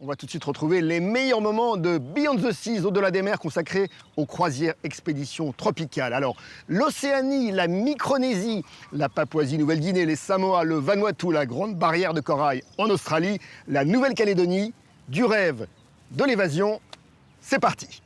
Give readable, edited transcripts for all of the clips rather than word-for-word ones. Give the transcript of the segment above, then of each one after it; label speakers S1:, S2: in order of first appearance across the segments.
S1: On va tout de suite retrouver les meilleurs moments de Beyond the Seas, au-delà des mers, consacrés aux croisières expéditions tropicales. Alors, l'Océanie, la Micronésie, la Papouasie-Nouvelle-Guinée, les Samoa, le Vanuatu, la Grande Barrière de Corail en Australie, la Nouvelle-Calédonie, du rêve, de l'évasion, c'est parti!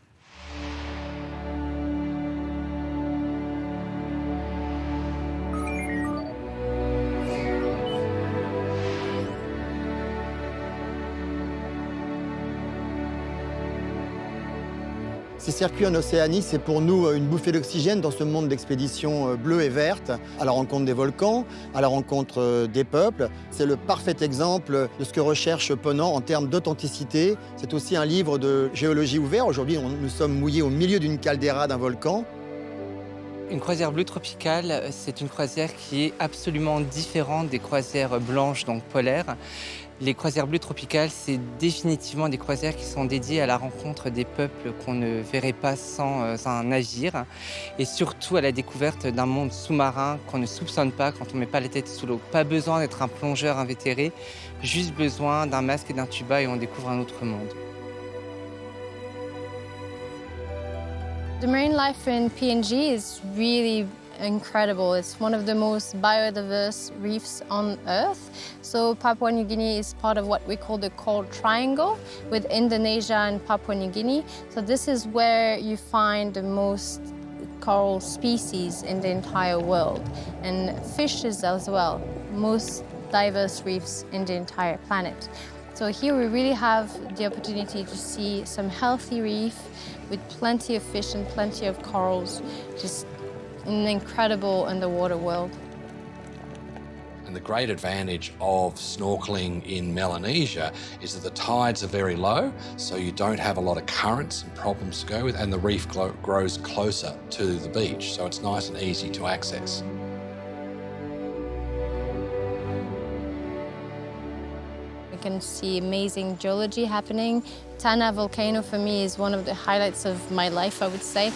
S2: Ces circuits en Océanie, c'est pour nous une bouffée d'oxygène dans ce monde d'expéditions bleues et vertes, à la rencontre des volcans, à la rencontre des peuples. C'est le parfait exemple de ce que recherche Ponant en termes d'authenticité. C'est aussi un livre de géologie ouvert. Aujourd'hui, nous sommes mouillés au milieu d'une caldeira d'un volcan.
S3: Une croisière bleue tropicale, c'est une croisière qui est absolument différente des croisières blanches, donc polaires. Les croisières bleues tropicales, c'est définitivement des croisières qui sont dédiées à la rencontre des peuples qu'on ne verrait pas sans un navire, et surtout à la découverte d'un monde sous-marin qu'on ne soupçonne pas quand on ne met pas la tête sous l'eau. Pas besoin d'être un plongeur invétéré, juste besoin d'un masque et d'un tuba et on découvre un autre monde.
S4: The marine life in PNG is really incredible. It's one of the most biodiverse reefs on Earth. So Papua New Guinea is part of what we call the Coral Triangle with Indonesia and Papua New Guinea. So this is where you find the most coral species in the entire world, and fishes as well, most diverse reefs in the entire planet. So here we really have the opportunity to see some healthy reef with plenty of fish and plenty of corals, just an incredible underwater world.
S5: And the great advantage of snorkeling in Melanesia is that the tides are very low, so you don't have a lot of currents and problems to go with, and the reef grows closer to the beach, so it's nice and easy to access.
S4: You can see amazing geology happening. Tana volcano for me is one of the highlights of my life, I would say.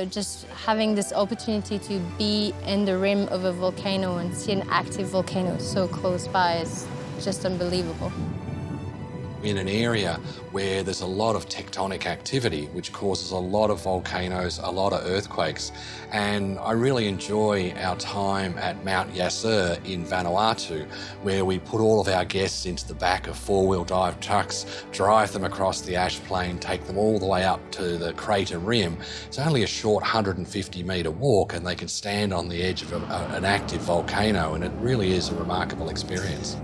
S4: Just having this opportunity to be in the rim of a volcano and see an active volcano so close by is just unbelievable.
S5: In an area where there's a lot of tectonic activity, which causes a lot of volcanoes, a lot of earthquakes. And I really enjoy our time at Mount Yasur in Vanuatu, where we put all of our guests into the back of four-wheel drive trucks, drive them across the ash plain, take them all the way up to the crater rim. It's only a short 150-metre walk, and they can stand on the edge of an active volcano, and it really is a remarkable experience.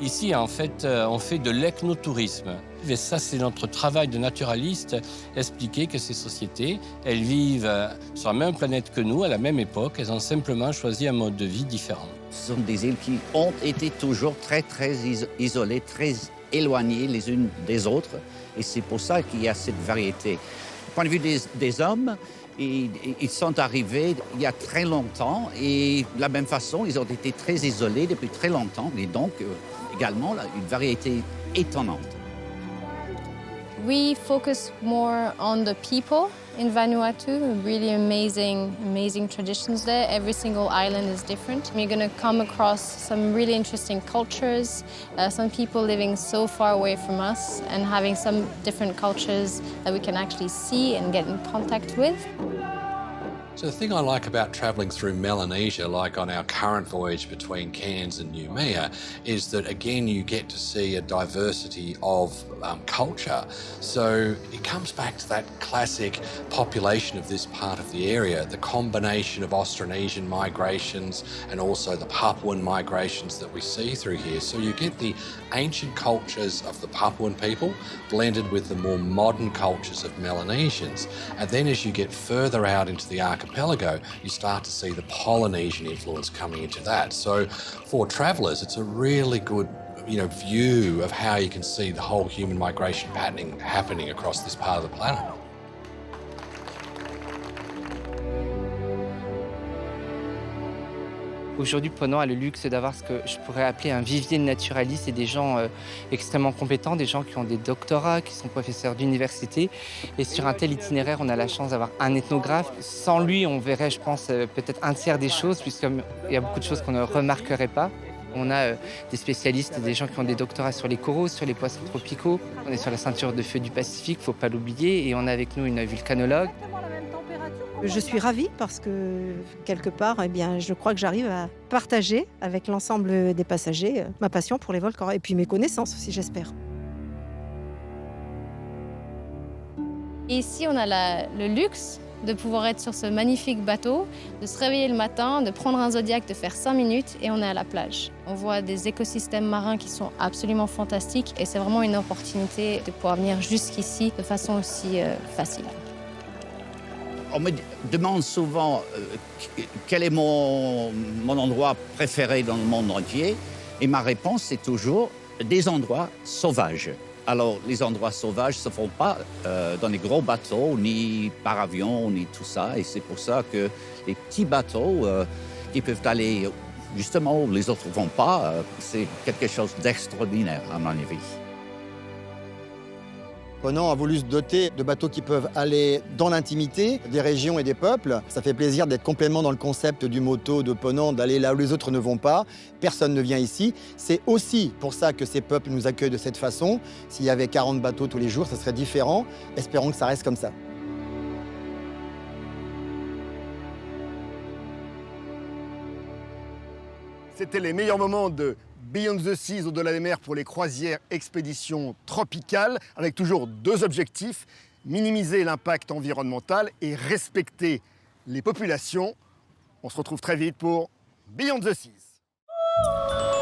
S6: Ici, en fait, on fait de l'ecnotourisme. Et ça, c'est notre travail de naturaliste, expliquer que ces sociétés, elles vivent sur la même planète que nous, à la même époque. Elles ont simplement choisi un mode de vie différent.
S7: Ce sont des îles qui ont été toujours très isolées, très éloignées les unes des autres. Et c'est pour ça qu'il y a cette variété. Du point de vue des hommes, ils sont arrivés il y a très longtemps et de la même façon, ils ont été très isolés depuis très longtemps et donc également une variété étonnante.
S4: We focus more on the people in Vanuatu. Really amazing traditions there. Every single island is different. You're going to come across some really interesting cultures, some people living so far away from us and having some different cultures that we can actually see and get in contact with.
S5: So the thing I like about travelling through Melanesia, like on our current voyage between Cairns and Noumea, is that again you get to see a diversity of culture. So it comes back to that classic population of this part of the area, the combination of Austronesian migrations and also the Papuan migrations that we see through here. So you get the ancient cultures of the Papuan people blended with the more modern cultures of Melanesians. And then as you get further out into the archipelago, you start to see the Polynesian influence coming into that. So for travellers, it's a really good view of how you can see the whole human migration pattern happening across this part of the planet.
S3: Aujourd'hui, Ponant a le luxe d'avoir ce que je pourrais appeler un vivier de naturalistes et des gens extrêmement compétents, des gens qui ont des doctorats, qui sont professeurs d'université. Et sur un tel itinéraire, on a la chance d'avoir un ethnographe. Sans lui, on verrait, je pense, peut-être un tiers des choses, puisqu'il y a beaucoup de choses qu'on ne remarquerait pas. On a des spécialistes, des gens qui ont des doctorats sur les coraux, sur les poissons tropicaux. On est sur la ceinture de feu du Pacifique, il ne faut pas l'oublier. Et on a avec nous une vulcanologue.
S8: Je suis ravie parce que, quelque part, eh bien, je crois que j'arrive à partager avec l'ensemble des passagers ma passion pour les volcans et puis mes connaissances aussi, j'espère.
S4: Et ici, on a le luxe de pouvoir être sur ce magnifique bateau, de se réveiller le matin, de prendre un Zodiac, de faire 5 minutes et on est à la plage. On voit des écosystèmes marins qui sont absolument fantastiques et c'est vraiment une opportunité de pouvoir venir jusqu'ici de façon aussi facile.
S7: On me demande souvent quel est mon endroit préféré dans le monde entier. Et ma réponse, c'est toujours des endroits sauvages. Alors, les endroits sauvages ne se font pas dans les gros bateaux, ni par avion, ni tout ça. Et c'est pour ça que les petits bateaux qui peuvent aller justement où les autres ne vont pas, c'est quelque chose d'extraordinaire, à mon avis.
S2: Ponant a voulu se doter de bateaux qui peuvent aller dans l'intimité des régions et des peuples. Ça fait plaisir d'être complètement dans le concept du motto de Ponant, d'aller là où les autres ne vont pas. Personne ne vient ici. C'est aussi pour ça que ces peuples nous accueillent de cette façon. S'il y avait 40 bateaux tous les jours, ça serait différent. Espérons que ça reste comme ça.
S1: C'était les meilleurs moments de Beyond the Seas, au-delà des mers, pour les croisières expéditions tropicales, avec toujours deux objectifs, minimiser l'impact environnemental et respecter les populations. On se retrouve très vite pour Beyond the Seas.